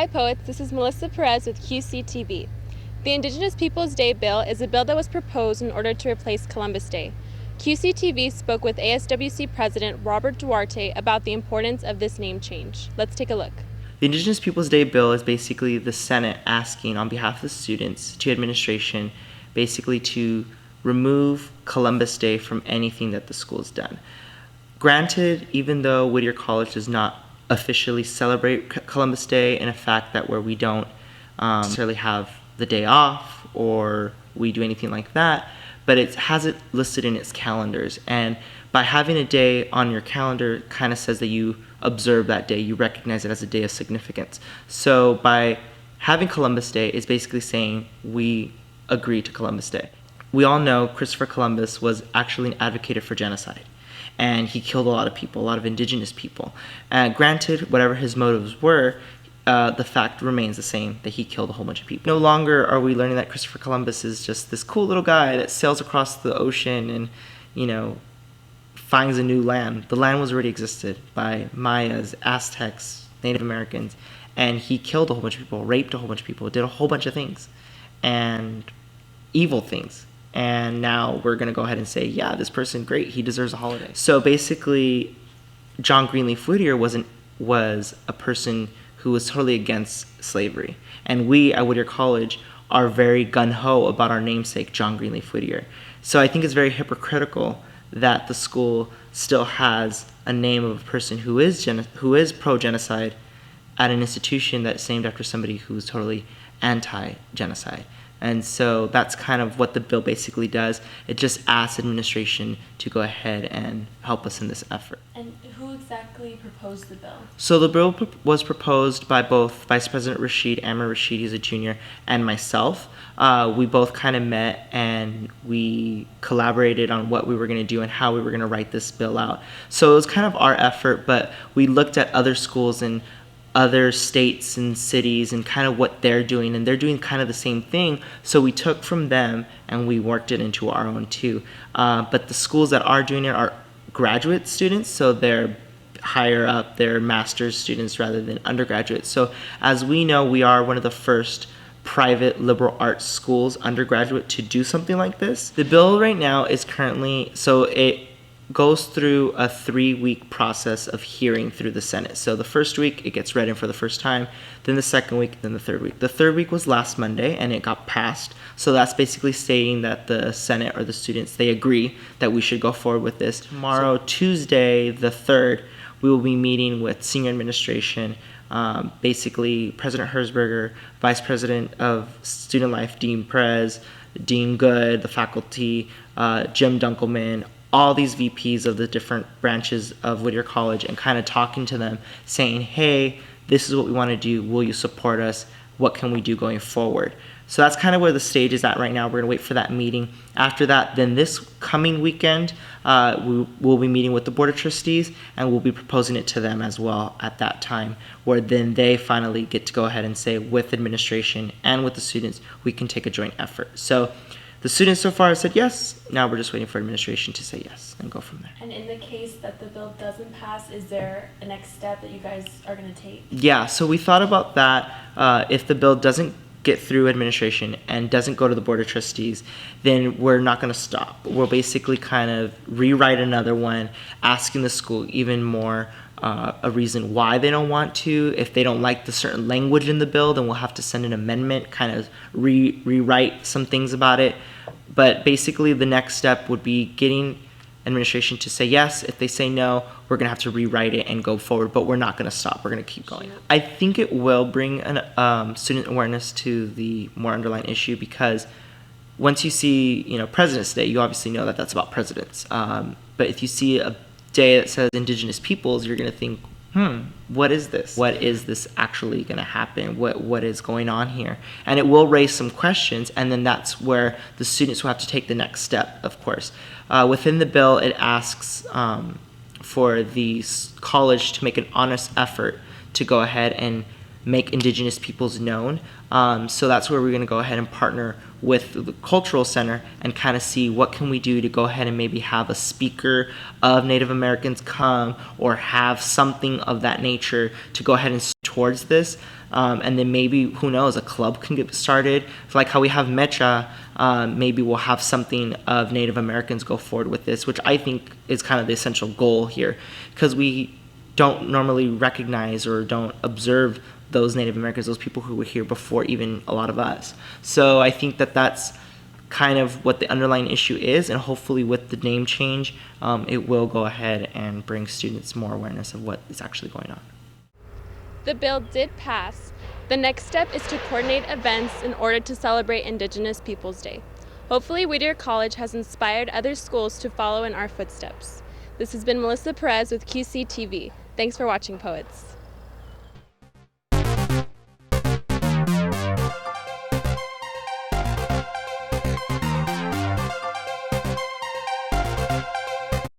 Hi poets, this is Melissa Perez with QCTV. The Indigenous Peoples Day bill is a bill that was proposed in order to replace Columbus Day. QCTV spoke with ASWC President Robert Duarte about the importance of this name change. Let's take a look. The Indigenous Peoples Day bill is basically the Senate asking on behalf of the students to administration basically to remove Columbus Day from anything that the school's done. Granted, even though Whittier College does not officially celebrate Columbus Day in a fact that where we don't necessarily have the day off or we do anything like that, but it has it listed in its calendars. And by having a day on your calendar kind of says that you observe that day, you recognize it as a day of significance. So by having Columbus Day is basically saying we agree to Columbus Day. We all know Christopher Columbus was actually an advocate for genocide. And he killed a lot of people, a lot of indigenous people. Granted, whatever his motives were, the fact remains the same, that he killed a whole bunch of people. No longer are we learning that Christopher Columbus is just this cool little guy that sails across the ocean and, finds a new land. The land was already existed by Mayas, Aztecs, Native Americans, and he killed a whole bunch of people, raped a whole bunch of people, did a whole bunch of things, and evil things. And now we're going to go ahead and say, yeah, this person, great, he deserves a holiday. So basically, John Greenleaf Whittier was a person who was totally against slavery. And we at Whittier College are very gung-ho about our namesake, John Greenleaf Whittier. So I think it's very hypocritical that the school still has a name of a person who is pro-genocide at an institution that's named after somebody who's totally anti-genocide. And so that's kind of what the bill basically does. It just asks administration to go ahead and help us in this effort. And who exactly proposed the bill? So the bill was proposed by both Vice President Rashid, Amr Rashid, he's a junior, and myself. We both kind of met and we collaborated on what we were going to do and how we were going to write this bill out. So it was kind of our effort, but we looked at other schools and other states and cities and kind of what they're doing, and they're doing kind of the same thing. So we took from them and we worked it into our own too. But the schools that are doing it are graduate students, so they're higher up, they're master's students rather than undergraduates. So as we know, we are one of the first private liberal arts schools, undergraduate, to do something like this. The bill right now is currently, so it goes through a 3-week process of hearing through the Senate. So the first week, it gets read in for the first time, then the second week, then the third week. The third week was last Monday, and it got passed. So that's basically stating that the Senate or the students, they agree that we should go forward with this. Tomorrow, Tuesday, the 3rd, we will be meeting with senior administration, basically President Herzberger, Vice President of Student Life, Dean Perez, Dean Good, the faculty, Jim Dunkelman, all these VPs of the different branches of Whittier College, and kind of talking to them saying, hey, this is what we want to do. Will you support us? What can we do going forward? So that's kind of where the stage is at right now. We're going to wait for that meeting. After that, then this coming weekend, we'll be meeting with the Board of Trustees, and we'll be proposing it to them as well at that time, where then they finally get to go ahead and say, with administration and with the students, we can take a joint effort. So the students so far have said yes. Now we're just waiting for administration to say yes and go from there. And in the case that the bill doesn't pass, is there a next step that you guys are going to take? Yeah, so we thought about that. If the bill doesn't get through administration and doesn't go to the Board of Trustees, then we're not going to stop. We'll basically kind of rewrite another one, asking the school even more a reason why they don't want to. If they don't like the certain language in the bill, then we'll have to send an amendment, kind of rewrite some things about it. But basically the next step would be getting administration to say yes. If they say no, we're going to have to rewrite it and go forward, but we're not going to stop. We're going to keep going. I think it will bring an student awareness to the more underlying issue, because once you see, President's Day, you obviously know that that's about presidents. But if you see a day that says Indigenous Peoples, you're going to think, what is this? What is this actually going to happen? What is going on here? And it will raise some questions, and then that's where the students will have to take the next step, of course. Within the bill, it asks for the college to make an honest effort to go ahead and make Indigenous peoples known. So that's where we're going to go ahead and partner with the Cultural Center and kind of see what can we do to go ahead and maybe have a speaker of Native Americans come, or have something of that nature to go ahead and towards this. And then maybe, who knows, a club can get started. Like how we have Mecha, maybe we'll have something of Native Americans go forward with this, which I think is kind of the essential goal here, because we don't normally recognize or don't observe those Native Americans, those people who were here before even a lot of us. So I think that that's kind of what the underlying issue is, and hopefully with the name change, it will go ahead and bring students more awareness of what is actually going on. The bill did pass. The next step is to coordinate events in order to celebrate Indigenous Peoples Day. Hopefully, Whittier College has inspired other schools to follow in our footsteps. This has been Melissa Perez with QCTV. Thanks for watching, Poets.